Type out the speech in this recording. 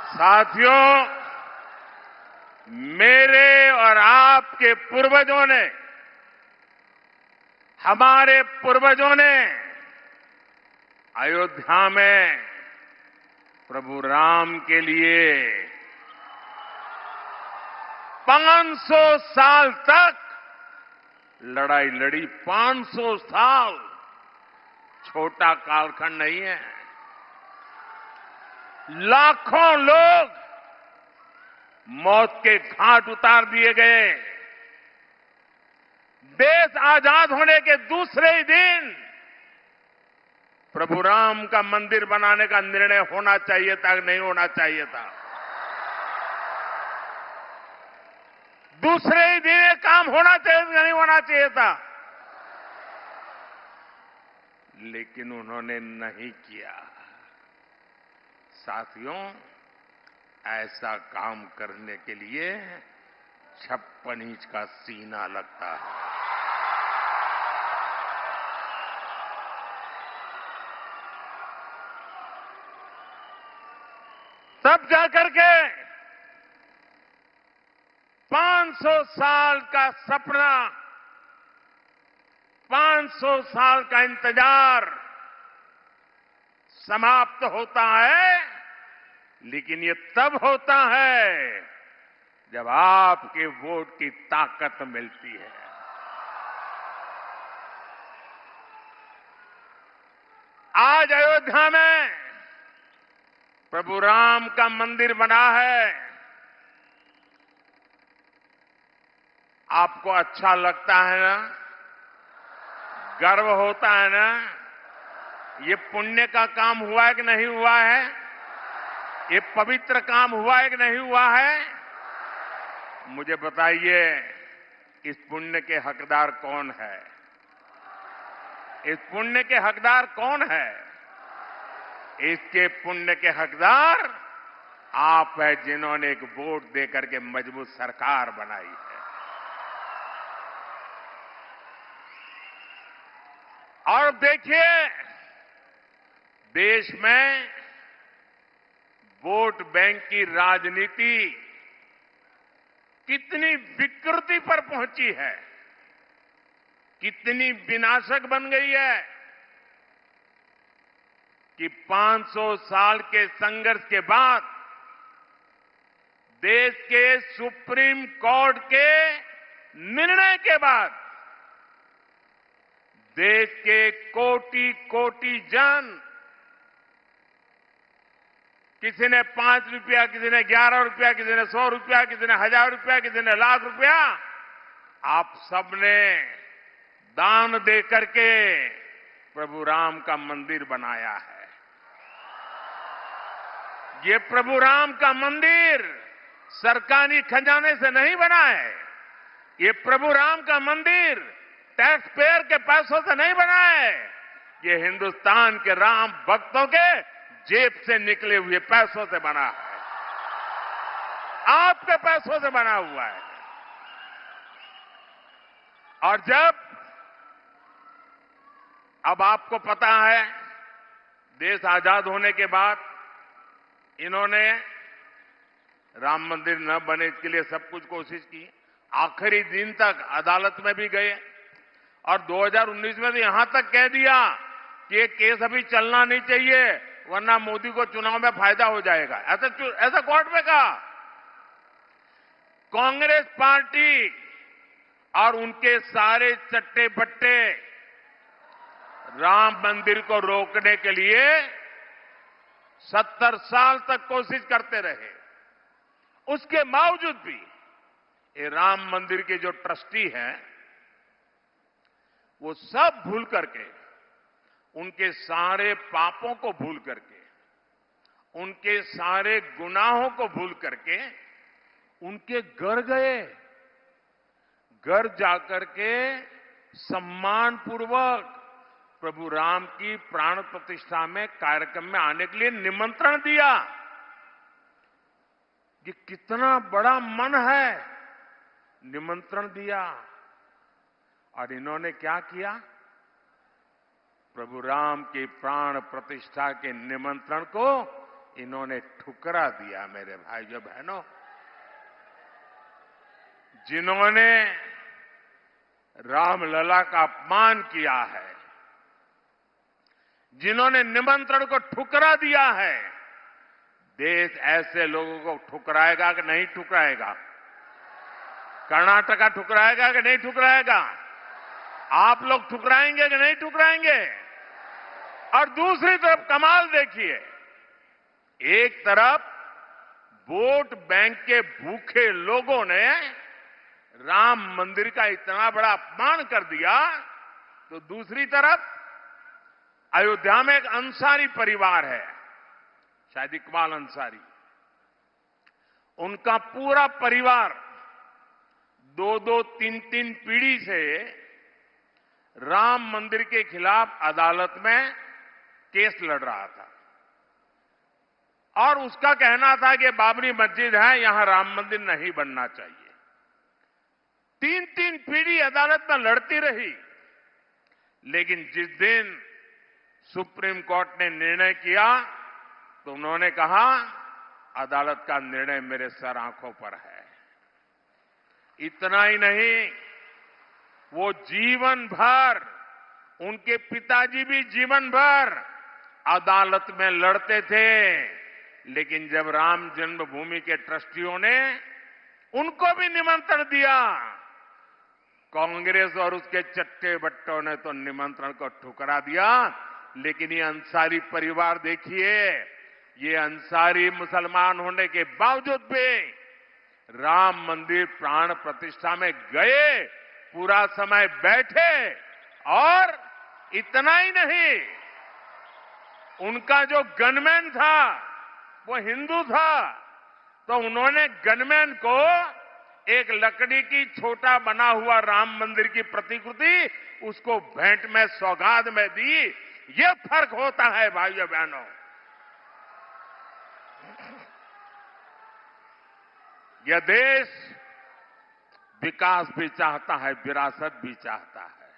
साथियों, मेरे और आपके पूर्वजों ने, हमारे पूर्वजों ने अयोध्या में प्रभु राम के लिए 500 साल तक लड़ाई लड़ी। 500 साल छोटा कालखंड नहीं है। लाखों लोग मौत के घाट उतार दिए गए। देश आजाद होने के दूसरे ही दिन प्रभु राम का मंदिर बनाने का निर्णय होना चाहिए था, नहीं होना चाहिए था। दूसरे ही दिन ये काम होना चाहिए था, नहीं होना चाहिए था। लेकिन उन्होंने नहीं किया। साथियों, ऐसा काम करने के लिए 56 इंच का सीना लगता है। तब जाकर के 500 साल का सपना, 500 साल का इंतजार समाप्त होता है। लेकिन ये तब होता है जब आपके वोट की ताकत मिलती है। आज अयोध्या में प्रभु राम का मंदिर बना है। आपको अच्छा लगता है ना? गर्व होता है ना? ये पुण्य का काम हुआ है कि नहीं हुआ है? ये पवित्र काम हुआ है कि नहीं हुआ है? मुझे बताइए, इस पुण्य के हकदार कौन है? इस पुण्य के हकदार कौन है? इसके पुण्य के हकदार आप है, जिन्होंने एक वोट देकर के मजबूत सरकार बनाई है। और देखिए, देश में वोट बैंक की राजनीति कितनी विकृति पर पहुंची है, कितनी विनाशक बन गई है कि 500 साल के संघर्ष के बाद देश के सुप्रीम कोर्ट के निर्णय के बाद देश के कोटि कोटि जन, किसी ने 5 रुपया, किसी ने 11 रुपया, किसी ने 100 रुपया, किसी ने 1000 रुपया, किसी ने लाख रुपया, आप सबने दान दे करके प्रभु राम का मंदिर बनाया है। ये प्रभु राम का मंदिर सरकारी खजाने से नहीं बना है। ये प्रभु राम का मंदिर टैक्स पेयर के पैसों से नहीं बना है। ये हिंदुस्तान के राम भक्तों के जेब से निकले हुए पैसों से बना है। आपके पैसों से बना हुआ है। और जब अब आपको पता है, देश आजाद होने के बाद इन्होंने राम मंदिर न बने इसके लिए सब कुछ कोशिश की। आखिरी दिन तक अदालत में भी गए और 2019 में तो यहां तक कह दिया कि ये केस अभी चलना नहीं चाहिए, वरना मोदी को चुनाव में फायदा हो जाएगा। ऐसा कोर्ट में कहा। कांग्रेस पार्टी और उनके सारे चट्टे बट्टे राम मंदिर को रोकने के लिए 70 साल तक कोशिश करते रहे। उसके बावजूद भी ये राम मंदिर के जो ट्रस्टी हैं, वो सब भूल करके, उनके सारे पापों को भूल करके, उनके सारे गुनाहों को भूल करके उनके घर गए। घर जाकर के सम्मानपूर्वक प्रभु राम की प्राण प्रतिष्ठा में कार्यक्रम में आने के लिए निमंत्रण दिया। ये कितना बड़ा मन है। निमंत्रण दिया और इन्होंने क्या किया? प्रभु राम की प्राण प्रतिष्ठा के निमंत्रण को इन्होंने ठुकरा दिया मेरे भाइयों बहनों। जिन्होंने रामलला का अपमान किया है, जिन्होंने निमंत्रण को ठुकरा दिया है, देश ऐसे लोगों को ठुकराएगा कि नहीं ठुकराएगा? कर्नाटका ठुकराएगा कि नहीं ठुकराएगा? आप लोग ठुकराएंगे कि नहीं ठुकराएंगे? और दूसरी तरफ कमाल देखिए, एक तरफ वोट बैंक के भूखे लोगों ने राम मंदिर का इतना बड़ा अपमान कर दिया, तो दूसरी तरफ अयोध्या में एक अंसारी परिवार है, शायद इकबाल अंसारी, उनका पूरा परिवार 2-2, 3-3 पीढ़ी से राम मंदिर के खिलाफ अदालत में केस लड़ रहा था और उसका कहना था कि बाबरी मस्जिद है, यहां राम मंदिर नहीं बनना चाहिए। 3-3 पीढ़ी अदालत में लड़ती रही, लेकिन जिस दिन सुप्रीम कोर्ट ने निर्णय किया तो उन्होंने कहा अदालत का निर्णय मेरे सर आंखों पर है। इतना ही नहीं, वो जीवन भर, उनके पिताजी भी जीवन भर अदालत में लड़ते थे, लेकिन जब राम जन्मभूमि के ट्रस्टियों ने उनको भी निमंत्रण दिया, कांग्रेस और उसके चट्टे बट्टों ने तो निमंत्रण को ठुकरा दिया। लेकिन ये अंसारी परिवार देखिए, ये अंसारी मुसलमान होने के बावजूद भी राम मंदिर प्राण प्रतिष्ठा में गए, पूरा समय बैठे, और इतना ही नहीं, उनका जो गनमैन था वो हिंदू था, तो उन्होंने गनमैन को एक लकड़ी की छोटा बना हुआ राम मंदिर की प्रतिकृति उसको भेंट में सौगात में दी। ये फर्क होता है भाइयों बहनों। यह देश विकास भी चाहता है, विरासत भी चाहता है।